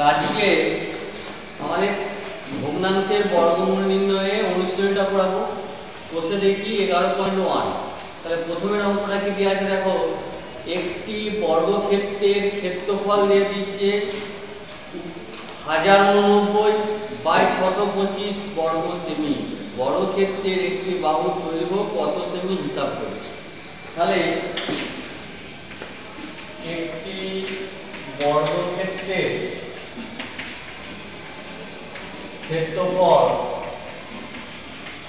আজকে আমাদের ভগ্নাংশের বর্গমূল নির্ণয়ে অনুশীলনটা পড়াবো। কোষে দেখি 11.1। তাহলে প্রথমের অঙ্কটা কি দেওয়া আছে দেখো, একটি বর্গক্ষেত্রের ক্ষেত্রফল দিয়ে দিচ্ছে 1089/625 বর্গ সেমি। বর্গক্ষেত্রের একটি বাহুর দৈর্ঘ্য কত সেমি হিসাব করে। তাহলে একটি বর্গক্ষেত্রের ক্ষেত্রফল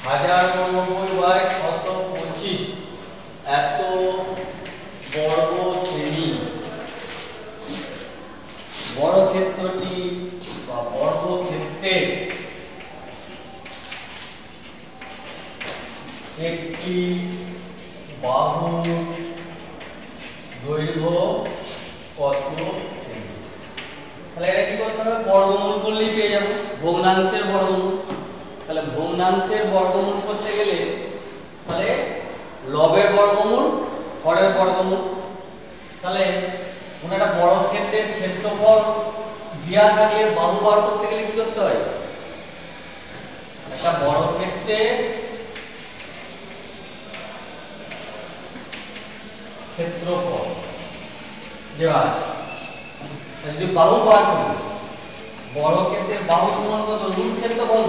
1089/625 এত বর্গ সেমি। বর্গক্ষেত্রটি বা বর্গক্ষেত্রের একটি বাহুর দৈর্ঘ্য কত সেমি। তাহলে এটা কি করতে হবে, বর্গমূল করলেই পেয়ে যাবো ভগ্নাংশের বর্গমূল। তাহলে ভগ্নাংশের বর্গমূল করতে গেলে তাহলে লবের বর্গমূল, হরের বর্গমূল। তাহলে কোনো একটা বর্গক্ষেত্রের ক্ষেত্রফল দেওয়া থাকলে বাহু বার করতে গেলে কি করতে হয়, একটা বর্গক্ষেত্রের ক্ষেত্রফল দেওয়া আছে, যদি বাহু বার করি বর্গক্ষেত্রের বাহু সমান কত, রুট ক্ষেত্রফল।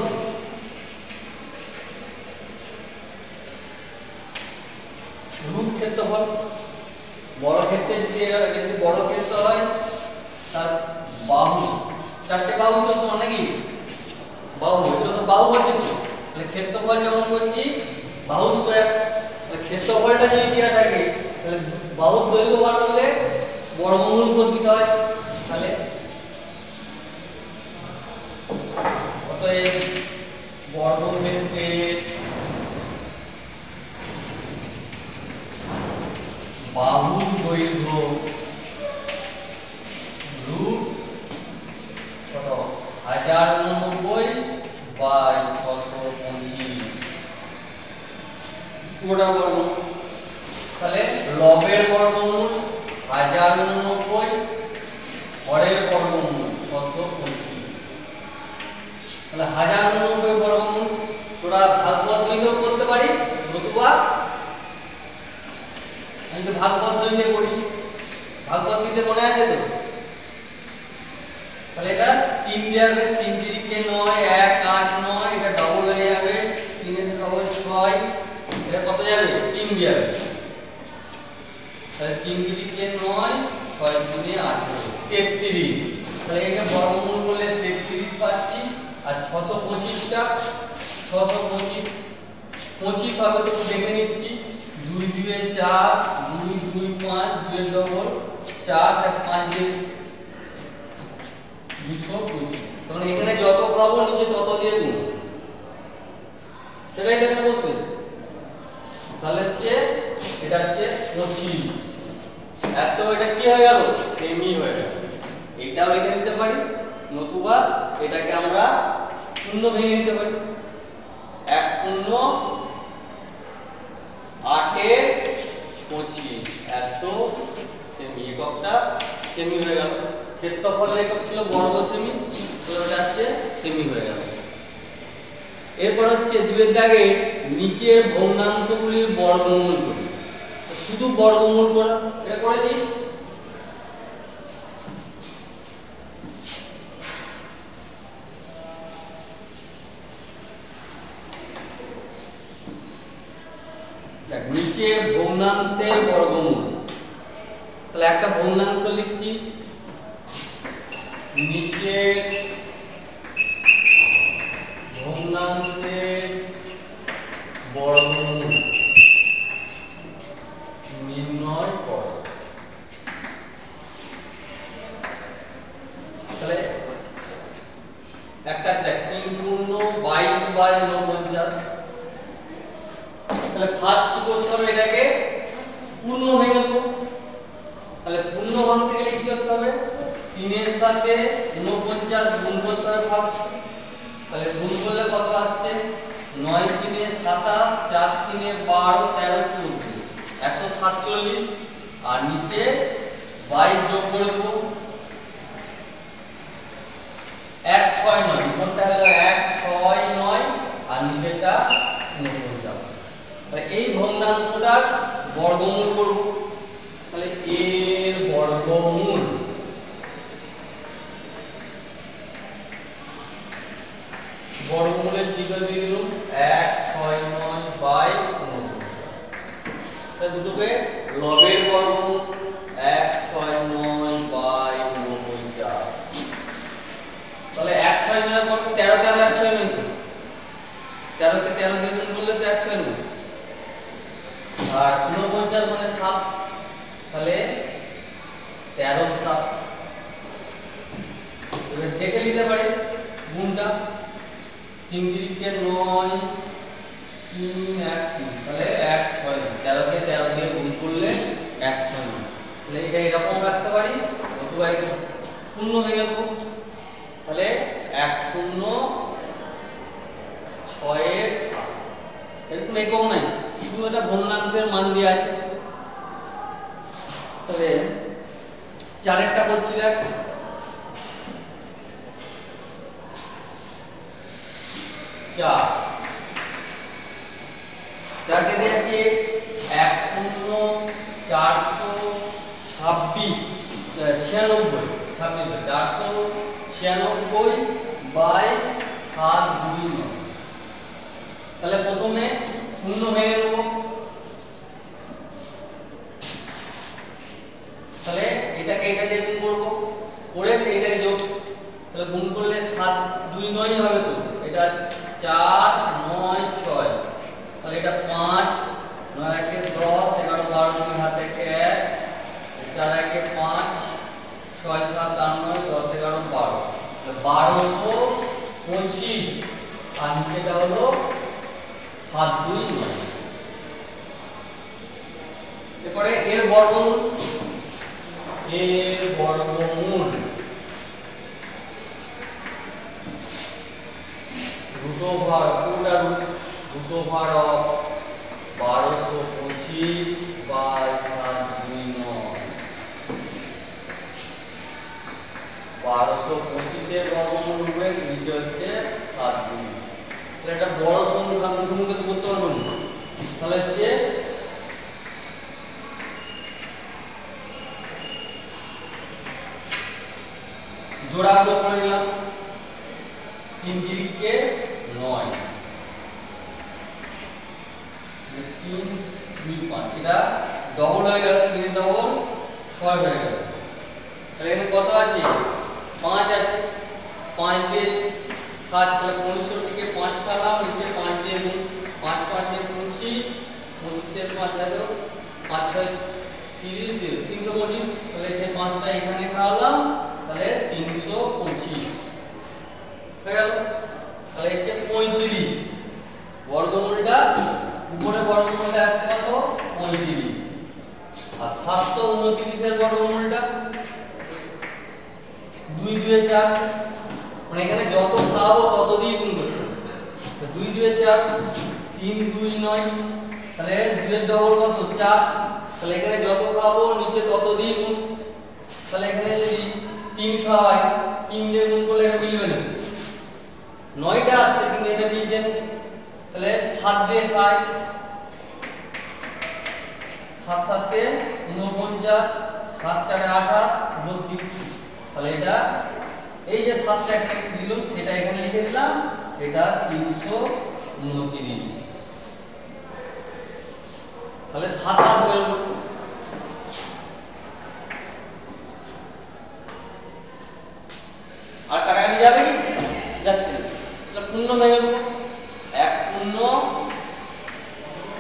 রুট ক্ষেত্রফল বর্গক্ষেত্রের যদি বর্গক্ষেত্র হয় তার বাহু, চারটে বাহু তো সমান নাকি, বাহু এটা তো বাহু ক্ষেত্র। তাহলে ক্ষেত্রফল যেমন করছি বাহু স্কয়ার। তাহলে ক্ষেত্রফলটা যদি দেওয়া থাকে তাহলে বাহুর দৈর্ঘ্য বার করলে বর্গমূল করে দিতে হয়। তাহলে অতএব বর্গক্ষেত্রের বাহুর দৈর্ঘ্য রুট কত 1089/625 পুরোটা বর্গমূল। তাহলে লবের বর্গমূল 1089, হরের বর্গমূল 625। তাহলে 1089 বর্গমূল তোরা ভাগ পদ্ধতিতেও করতে পারিস, নতুবা আমি তো ভাগ পদ্ধতিতে করি। ভাগ পদ্ধতিতে মনে আছে তো? তাহলে এটা 3 দিয়ে হবে, 3 3 9, 1 8 9, এটা ডবল হয়ে যাবে 3 এর ডবল 6, এটা কত যাবে 3 দিয়ে যাবে। তাহলে 3 3 9, 6 3 8 33। তাহলে এটা বর্গমূল করলে 33 পাচ্ছি। আর 625টা 625 25 হবে তো দেখে নিচ্ছি, 2 2 4, 2 2 5, 2 এর ডবল 4, তার 5 দিয়ে 225। তখন এখানে যত পাবো নিচে তত দিয়ে গুণ, সেটাই এখানে বসবে। তাহলে হচ্ছে এটা হচ্ছে 25 এত, এটা কি হয়ে গেল, সেমি হয়ে গেল। এটাও লিখে দিতে পারি, নতুবা এটাকে আমরা পূর্ণ ভেঙে দিতে পারি। 1 পূর্ণ 8/25 এত সেমি। এককটা সেমি হয়ে গেল। ক্ষেত্রফলের একক ছিল বর্গ সেমি, তো এটা হচ্ছে সেমি হয়ে গেল। এরপর হচ্ছে 2 এর দাগে নিচের ভগ্নাংশগুলির বর্গমূল করি। শুধু বর্গমূল করা, এটা করে দিস। নিচের ভগ্নাংশের বর্গমূল। তাহলে একটা ভগ্নাংশ লিখছি, নিচের ভগ্নাংশের বর্গমূল নির্ণয় কর। তাহলে একটা দেখ 3 পূর্ণ 22/49। তাহলে ফার্স্ট কি করতে হবে, এটাকে পূর্ণ ভেঙে দেবো। তাহলে পূর্ণ ভাঙতে গেলে কি করতে হবে, 3 এর সাথে 49 গুণ করতে হবে ফার্স্ট। তাহলে গুণ করলে কত আসছে, 9 3 27, 4 3 12, 13 14, 147। আর নিচে 22 যোগ করে দেবো, 169 উপরটা হলো 169 আর নিচেরটা 49। তাহলে এই ভগ্নাংশটার বর্গমূল করব। তাহলে এর বর্গমূল বর্গমূলের চিহ্ন দিয়ে দিলাম 169/49। তাহলে দুটোকে লবের বর্গমূল 169/49। তাহলে 169 এর বর্গ 13 13 169 13 কে 13 দিয়ে গুণ করলে তো 169 আর 49 মানে 7। তাহলে 13 7 এবার দেখে নিতে পারিস গুণটা 3 3 কে 9 3 1 3 তাহলে 169 13 কে 13 দিয়ে গুণ করলে 169। তাহলে এটা এরকম রাখতে পারি অথবা এটা শূন্য ভেঙে দেব। তাহলে 1 শূন্য 6 এর 7 এরকম একক নাই, শুধু এটা ভগ্নাংশের মান দেওয়া আছে। তাহলে 4 এরটা করছি দেখ 4 কে দিয়েছে 1 শূন্য 426 496/729। তাহলে প্রথমে শূন্য ভেঙে নেব। তাহলে এটাকে এটা দিয়ে গুণ করব, করে এইটাকে যোগ, তাহলে গুণ করলে 7 2 9 হবে। তো এটা 4 9 6, তাহলে এটা 5 9 1 10 11 12 2 হাতে 1 4 1 5 6 7 8 9 10 11 12 1225 আর নিচেটা হলো 7 2 9। এরপরে এর বর্গমূল root over পুরোটা root over 1225/729 1225 এর বর্গমূল উপরে নিচে হচ্ছে 7 2। তাহলে এটা বড় সংখ্যা মুখে তো করতে পারবো না। তাহলে হচ্ছে জোড়া যোগ করে নিলাম 3 3 কে 9 3 2 5 এটা ডবল হয়ে গেল, 3 ডবল 6 হয়ে গেল। তাহলে এখানে কত আছে 5 আছে, 5 দিয়ে কাজ তাহলে 1500 থেকে 5 খালাম, নিচে 5 দিয়ে গুণ 5 5 এ 25 25 এর 5 হলো 5 6 30 দিয়ে 325। তাহলে সেই 5টা এখানে খাওয়ালাম, তাহলে 325 হয়ে গেল। তাহলে হচ্ছে 35 বর্গমূলটা উপরে বর্গমূলটা আসছে কত 35 আর 729 এর বর্গমূলটা 2 2 4, মানে এখানে যত খাওয়াবো তত দিয়ে গুণ করতে হবে। তো 2 2 4 3 2 9, তাহলে 2 এর ডবল কত 4, তাহলে এখানে যত খাওয়াবো নিচে তত দিয়ে গুণ। তাহলে এখানে যদি 3 খাওয়াই 3 দিয়ে গুণ করলে এটা মিলবে না, 9টা আসছে কিন্তু এটা মিলছে না। তাহলে 7 দিয়ে খাই 7 7 কে 49 7 4 28 32। তাহলে এটা এই যে 7টা এখানে দিলাম সেটা এখানে লিখে দিলাম, এটা 329। তাহলে 7 আসবে। আর কাটাকাটি যাবে কি যাচ্ছে না, তাহলে পূর্ণ ভেঙে দেবো 1 পূর্ণ,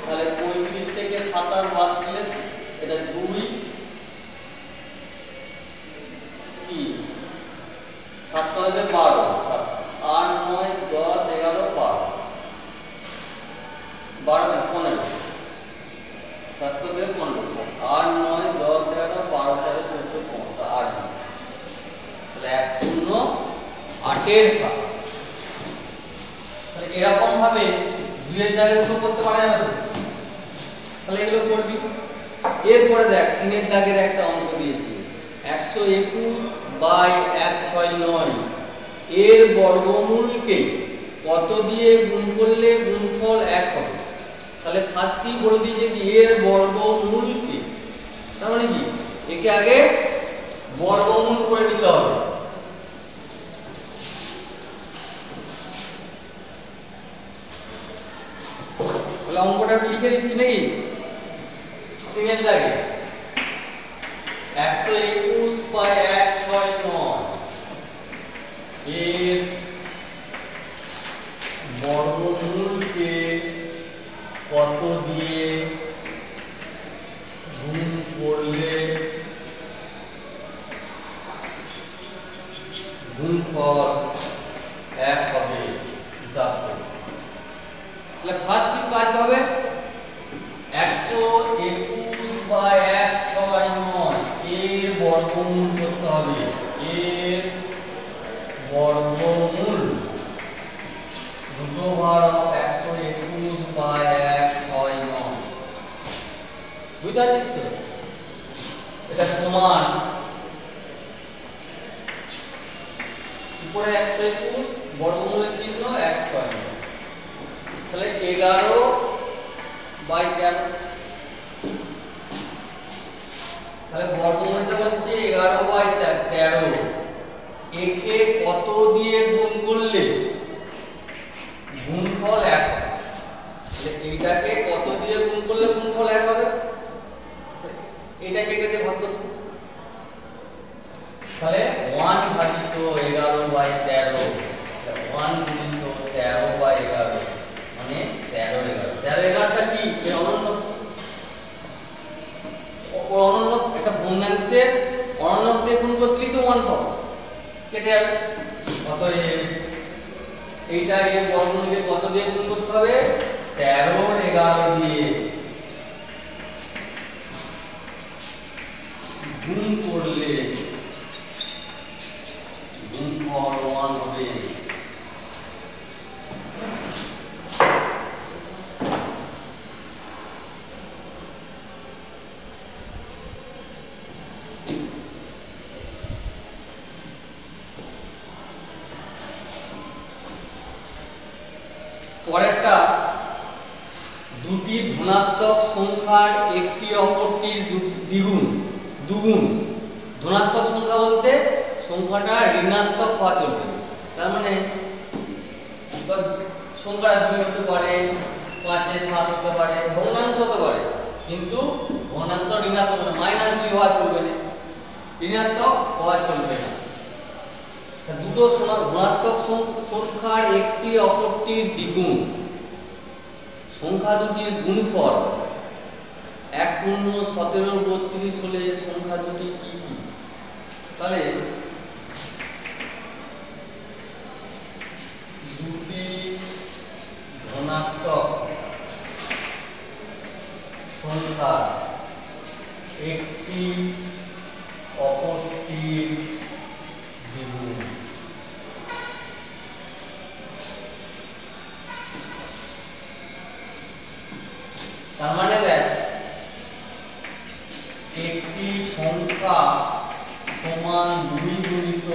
তাহলে 35 থেকে 7 আর বাদ দিলে এটা 2 3 7 করে 12 7 8 9 10 11 12 12 15 7 করে 15 7 8 9 10 11 12 13 14 15 8। তাহলে 1 পূর্ণ 8 এর 7। তাহলে এরকম ভাবে 2 এর দাগের উপর করতে পারা যাবে তো, তাহলে এগুলো করবি। এরপরে দেখ 3 এর দাগের একটা অঙ্ক দিয়েছি 121/169 এর বর্গমূলকে কত দিয়ে গুণ করলে গুণফল 1 হবে। তাহলে ফার্স্টই বলে দিয়েছে কি এর বর্গমূলকে, তার মানে কি একে আগে বর্গমূল করে নিতে হবে। তাহলে অঙ্কটা লিখে দিচ্ছি নাকি স্ক্রিনের দাগে 121/169 এর বর্গমূলকে কত দিয়ে গুণ করলে গুণফল 1 হবে হিসাব করে। তাহলে ফার্স্ট কি কাজ হবে 121/169 এর বর্গমূল করতে হবে। এর বর্গমূল √121/169 বুঝতে পারছিস তো? এটা সমান উপরে 121 বর্গমূলের চিহ্ন 169, তাহলে 11/13, তাহলে বর্গমূলটা হচ্ছে 11/13। একে কত দিয়ে গুণ করলে গুণফল 1 হবে। তাহলে এইটাকে কত দিয়ে গুণ করলে গুণফল 1 হবে, এইটাকে এটা দিয়ে ভাগ করব। তাহলে 1 ভাজিত 11/13, 1 গুণিত 13/11 মানে 13/11। 13/11টা কি অনন্য, অনন্য একটা ভগ্নাংশের অনন্য দিয়ে গুণ করলেই তো 1 পাবো, কেটে যাবে। অতএব এইটা এর বর্গমূলকে কত দিয়ে গুণ করতে হবে 13/11 দিয়ে গুণ করলে গুণফল 1 হবে। পরেরটা দুটি ধনাত্মক সংখ্যার একটি অপরটির দ্বিগুণ। ধনাত্মক সংখ্যা বলতে সংখ্যাটা ঋণাত্মক হওয়া চলবে না, তার মানে সংখ্যাটা 2 হতে পারে, 5-7 হতে পারে, ভগ্নাংশ হতে পারে, কিন্তু ভগ্নাংশ ঋণাত্মক না, -2 হওয়া চলবে না, ঋণাত্মক হওয়া চলবে না। দুটো ধনাত্মক সংখ্যার একটি অপরটির দ্বিগুণ, সংখ্যা দুটির গুণফল 1-17-32 হলে সংখ্যা দুটি কি কি? তাহলে দুটি ধনাত্মক সংখ্যা একটি অপরটির দ্বিগুণ। তার মানে দেখ একটি সংখ্যা সমান 2 গুণিত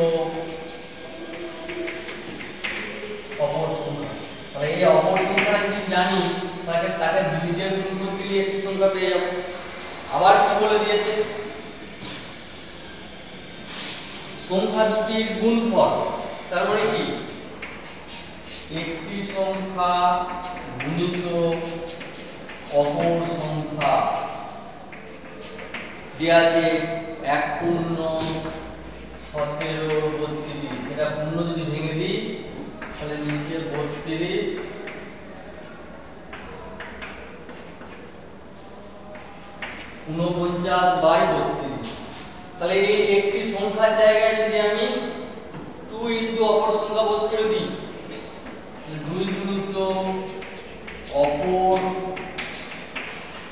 অপর সংখ্যা। তাহলে এই অপর সংখ্যাটা যদি জানি তাহলে তাকে 2 দিয়ে গুণ করতে গিয়ে একটি সংখ্যা পেয়ে যাব। আবার কি বলে দিয়েছে সংখ্যা দুটির গুণফল, তার মানে কি একটি সংখ্যা গুণিত অপর সংখ্যা দেয়া আছে 1-17-32, এটা পূর্ণ যদি ভেঙে দিই তাহলে নিচে 32 49/32। তাহলে এই একটি সংখ্যার জায়গায় যদি আমি 2 ইনটু অপর সংখ্যা বসিয়ে দিই, 2 গুণিত অপর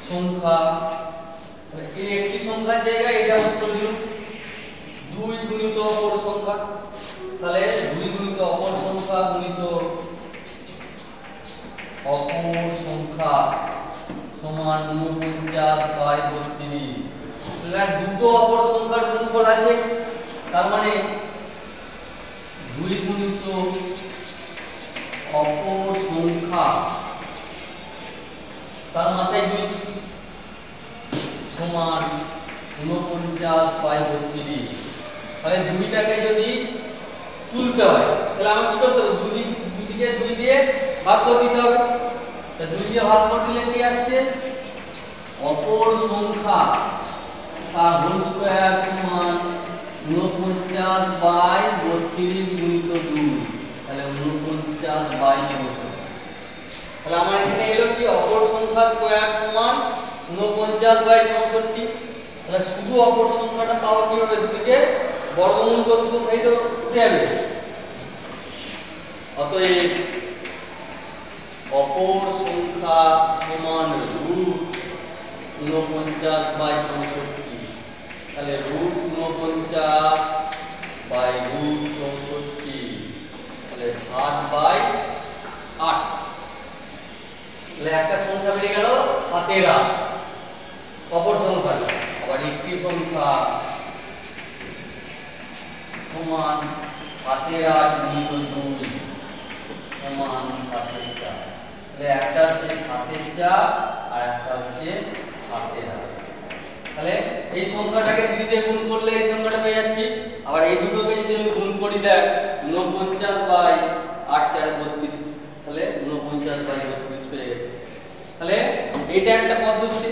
সংখ্যা, তাহলে এই একটি সংখ্যার জায়গায় এটা বসিয়ে দিলাম 2 গুণিত অপর সংখ্যা, তাহলে 2 গুণিত অপর সংখ্যা গুণিত অপর সংখ্যা সমান 49/32। তাহলে দুটো অপর সংখ্যার গুণফল আছে, তার মানে 2 গুণিত তার মাথায় 2 সমান 49/32। তাহলে 2টাকে যদি তুলতে হয় তাহলে আমাকে কি করতে হবে, দুদিকে 2 দিয়ে ভাগ করে দিতে হবে। তাহলে 2 দিয়ে ভাগ করে দিলে কি আসছে, অপর সংখ্যা তার হোল স্কয়ার সমান 49/32 গুণিত 2, তাহলে 49/64। তাহলে আমার এখানে এলো কি, অপর সংখ্যা স্কয়ার সমান 49/64। তাহলে শুধু অপর সংখ্যাটা পাওয়া কি হবে, দুদিকে বর্গমূল করতে কোথায় তো উঠে যাবে। অতএব অপর সংখ্যা সমান √49/64। তাহলে √49/64 তাহলে 7/8। তাহলে একটা সংখ্যা বেরিয়ে গেল 7/8 অপর সংখ্যা। আবার একটি সংখ্যা সমান 7/8 গুণিত 2 সমান 7/4। তাহলে একটা হচ্ছে 7/4 আর একটা হচ্ছে 7/8। তাহলে এই সংখ্যাটাকে 2 দিয়ে গুণ করলে এই সংখ্যাটা পেয়ে যাচ্ছি। আবার এই দুটোকে যদি আমি গুণ করি, দেখ 49/8×4=32, তাহলে 49/32 পেয়ে গেছি। তাহলে এইটা একটা পদ্ধতি।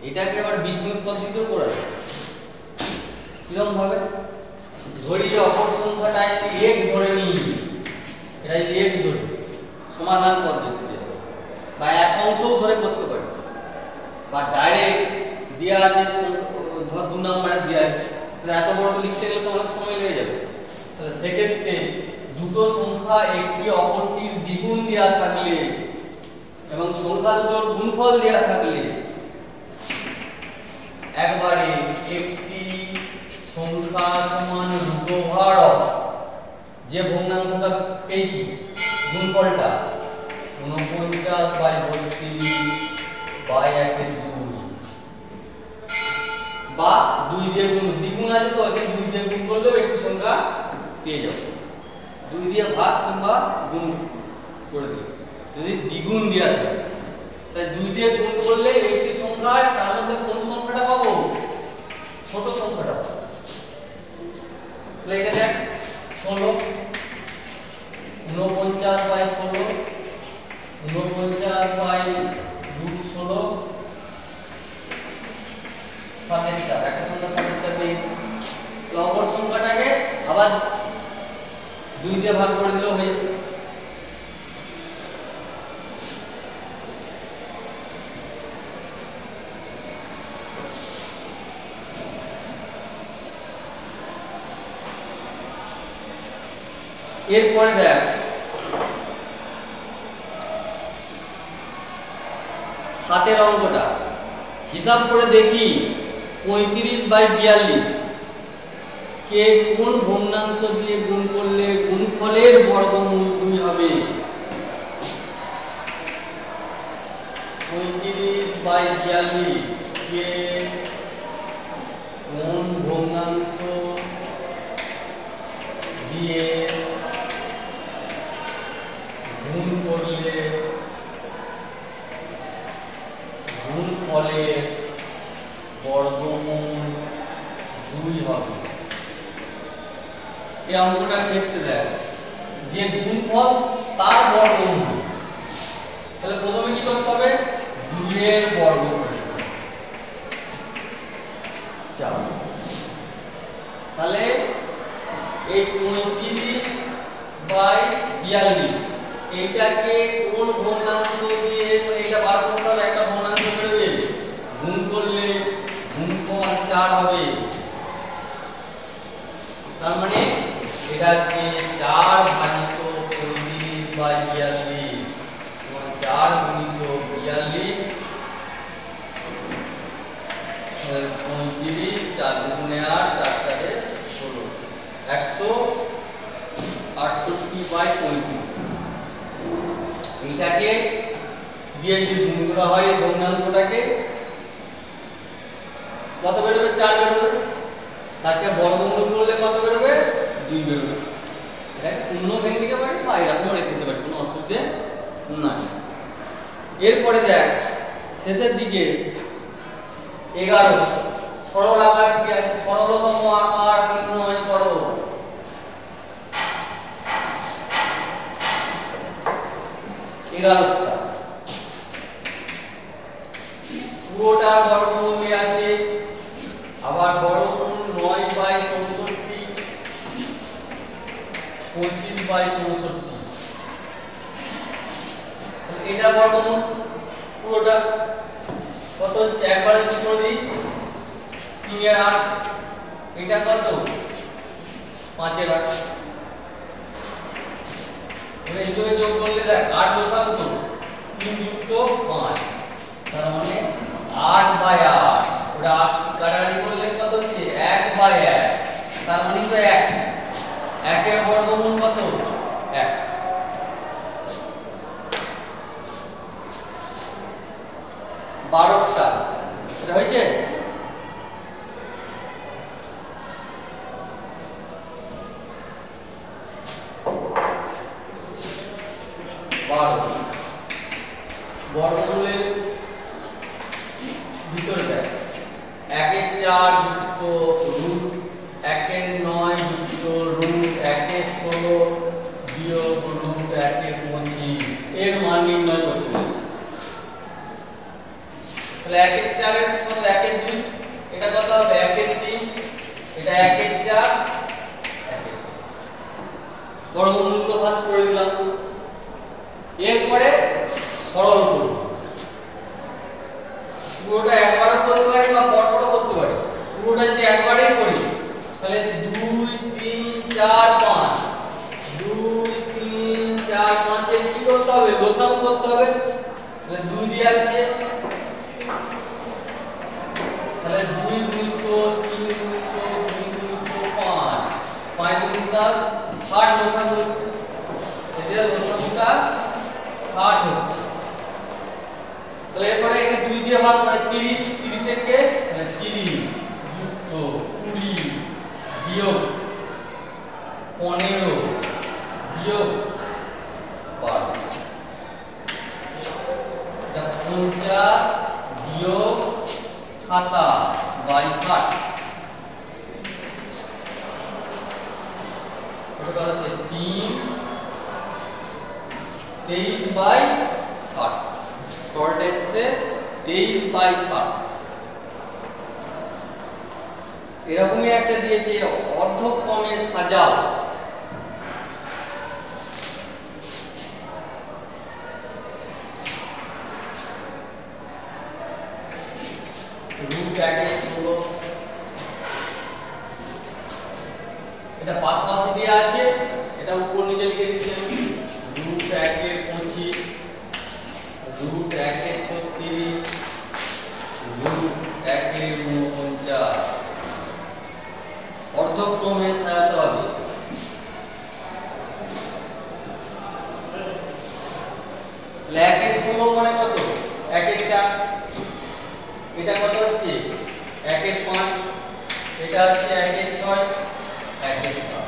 এটাকে আবার বীজগণিত পদ্ধতিতেও করা যায়। কিরকম ভাবে, ধরি অপর সংখ্যাটা x ধরে নিই, এটা যদি x ধরি সমাধান পদ্ধতিতে, বা এক অংশও ধরে করতে পারি, বা ডাইরেক্ট দেয়া আছে ধর 2 নম্বরে দেয়া আছে, তাহলে এত বড় তো লিখতে গেলে তো অনেক সময় লেগে যাবে। তাহলে সেক্ষেত্রে দুটো সংখ্যা একটি অপরটির দ্বিগুণ দেয়া থাকলে এবং সংখ্যা দুটোর গুণফল দেয়া থাকলে একবারে একটি সংখ্যা সমান √, যে ভগ্নাংশটা পেয়েছি গুণফলটা 49/32/1/2, বা 2 দিয়ে গুণ, দ্বিগুণ আছে তো এখানে 2 দিয়ে গুণ করলেও একটি সংখ্যা পেয়ে যাবে। 2 দিয়ে ভাগ কিংবা গুণ করে দিই যদি দ্বিগুণ দেওয়া থাকে। তাই 2 দিয়ে গুণ করলে একটি সংখ্যা, তার মধ্যে কোন সংখ্যাটা পাবো, ছোট সংখ্যাটা পাবো। তাহলে এটা দেখ 16, 49/16, 49/√16, 7/4, একটা সংখ্যা 7/4 পেয়েছি। অপর সংখ্যাটাকে আবার 2 দিয়ে ভাগ করে দিলেও হয়ে যাবে। এরপরে দেখ 7 অঙ্কটা হিসাব করে দেখি 35/42 কে কোন ভগ্নাংশ দিয়ে গুণ করলে গুণফলের বর্গমূল 2 হবে। 35/42 কে কোন ভগ্নাংশ দিয়ে গুণ করলে গুণফলের বর্গমূল 2 হবে। এই অঙ্কটা ক্ষেত্রে দেখ যে গুণফল তার বর্গমূল, তাহলে প্রথমে কি করতে হবে, 2 এর বর্গমূল। তাহলে এই 35/42 এইটাকে কোন ভগ্নাংশ দিয়ে, এটা বার করতে হবে, একটা ভগ্নাংশ বেরোবে, গুণ করলে গুণফল 4 হবে। তার মানে এটা হচ্ছে 4/35/42 এবং 4 গুণিত 42, 35, 4 দুগুণে 8, 4 4 16, 168/35। এইটাকে দিয়ে যদি গুণ করা হয় এই ভগ্নাংশটাকে কত বেরোবে, 4 বেরোবে। তাকে বর্গমূল করলে কত বেরোবে, 2 বেরোবে। এটাকে পূর্ণ ভেঙে দিতে পারি বা এরকম রেখে দিতে পারি, কোনো অসুবিধা নাই। এরপরে দেখ শেষের দিকে 11 সরল আকার কি আছে, সরলতম আকার নির্ণয় করো। পুরোটা বর্গমূলে আছে, আবার বর্গমূল 9/64 25/64, এটা বর্গমূল পুরোটা কত হচ্ছে, একবারে যোগ করে দিই 3 এর 8, এটা কত 5 এর 8, মানে এই দুটো যোগ করলে দেখ 8 লসাগু তো 3 যুক্ত 5, তার মানে 8/8, ওটা 8 কাটাকাটি করলে কত হচ্ছে 1/1, তার মানে তো 1, 1 এর বর্গমূল কত 1, 12টা, এটা হয়েছে। বর্গমূলের ভিতরে যায় 1 এর 4 যুক্ত রুট 1 এর 9 যুক্ত রুট 1 এর 16 বিয়োগ রুট 1 এর 25 এর মান নির্ণয় করতে বলেছে। তাহলে 1 এর 4 এর কত, 1 এর 2, এটা কত হবে 1 এর 3, এটা 1 এর 4, 1 এর বর্গমূলগুলো ভাগ করে দিলাম। এরপরে সরল করব, পুরোটা একবারও করতে পারি বা পরপরও করতে পারি। পুরোটা যদি একবারেই করি তাহলে 2 3 4 5, 2 3 4 5 এর কি করতে হবে, লসাগু করতে হবে। তাহলে 2 দিয়ে আছে, তাহলে 2 গুণিত 3 গুণিত 2 গুণিত 5, 5 গুণিত 60 লসাগু হচ্ছে, এদের লসাগুটা 60 হচ্ছে। তাহলে এরপরে একে 2 দিয়ে ভাগ করে 30, 30 এর কে তাহলে 30 যুক্ত 20 বিয়োগ 15 বিয়োগ 12, এটা 50 বিয়োগ 27/60, এটা হচ্ছে 3 23/60, সল্ট এসছে 23/60। এরকমই একটা দিয়েছে অর্ধক্রমে সাজাও, রুট 1 এর 16, এটা পাশাপাশি দিয়ে আছে, এটা উপর নিচে লিখে দিচ্ছি আমি। রুট 1 এর 25, রুট 1 এর 36, রুট 1 এর 49, অর্ধক্রমে সাজাতে হবে। তাহলে 1 এর 16 মানে কত, 1 এর 4, এটা কত হচ্ছে 1 এর 5, এটা হচ্ছে 1 এর 6, 1 এর 7,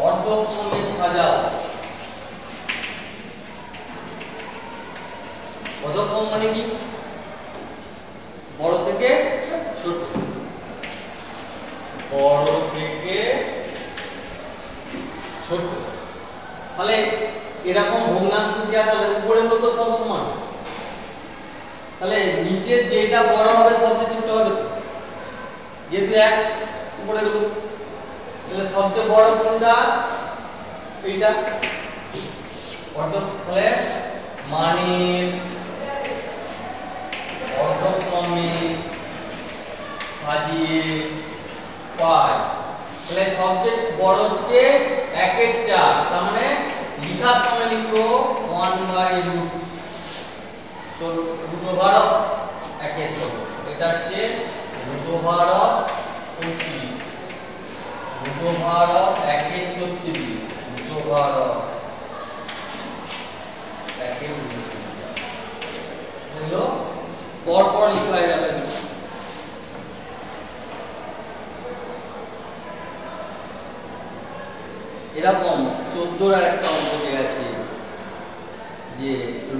অর্ধক্রমে সাজাও। অর্ধক্রম মানে কি, বড় থেকে ছোট, বড় থেকে ছোট। তাহলে এরকম ভগ্নাংশ দেওয়া তাহলে উপরে হলো তো সব সমান, তাহলে নিচের যেটা বড় হবে সবচেয়ে ছোট হবে তো, যেহেতু 1 উপরে গেল, তাহলে সবচেয়ে বড় কোনটা, এইটা তাহলে মানে অর্ধক্রমে সাজিয়ে পাই। তাহলে সবচেয়ে বড় হচ্ছে 1 এর 4, তার মানে লেখার সময় লিখবো 1/√, √1 এর 16, এটা হচ্ছে √1 25, √1 1 এর 36, √1 1 এর 49, এগুলো পরপর লিখা হয়ে গেল। এরকম 14 আর একটা অঙ্ক দেয়া আছে, যে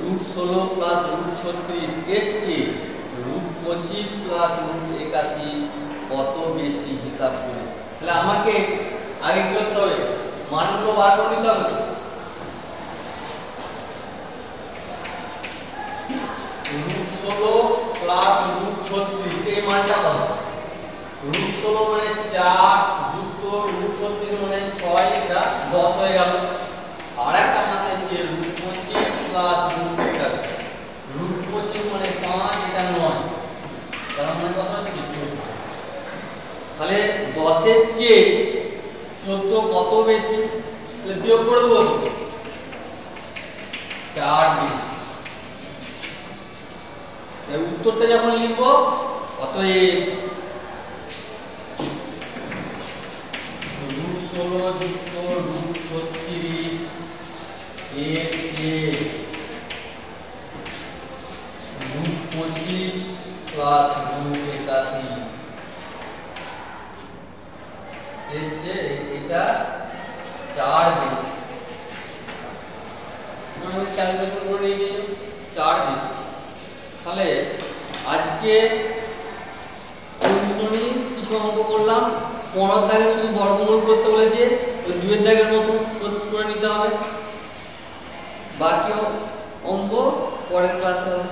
√16 প্লাস √36 এর চেয়ে √25 প্লাস √81 কত বেশি হিসাব করে। তাহলে আমাকে আগে কি করতে হবে, মানগুলো বার করে নিতে হবে। √16 প্লাস √36 এই মানটা কত? √16 মানে 4 যুক্ত √36 মানে 6, এটা 10 হয়ে গেল। আর একটা মান হচ্ছে √25 প্লাস √81, √25 মানে 5, এটা 9, তার মানে কত হচ্ছে 14। তাহলে 10 এর চেয়ে 14 কত বেশি? তাহলে বিয়োগ করে দেবো, 4 বেশি। তাই উত্তরটা যখন লিখব, অতএব √16 যুক্ত √36 এর চেয়ে √25 প্লাস √81 এর চেয়ে এটা 4 বেশি। আমি ক্যালকুলেশন করে নিয়েছি 4 বেশি। তাহলে আজকে অনুশীলনী কিছু অঙ্ক করলাম। 15 দাগে শুধু বর্গমূল করতে বলেছে, ওই 2 এর দাগের মতো করে নিতে হবে। বাকি অঙ্ক পরের ক্লাসে হবে।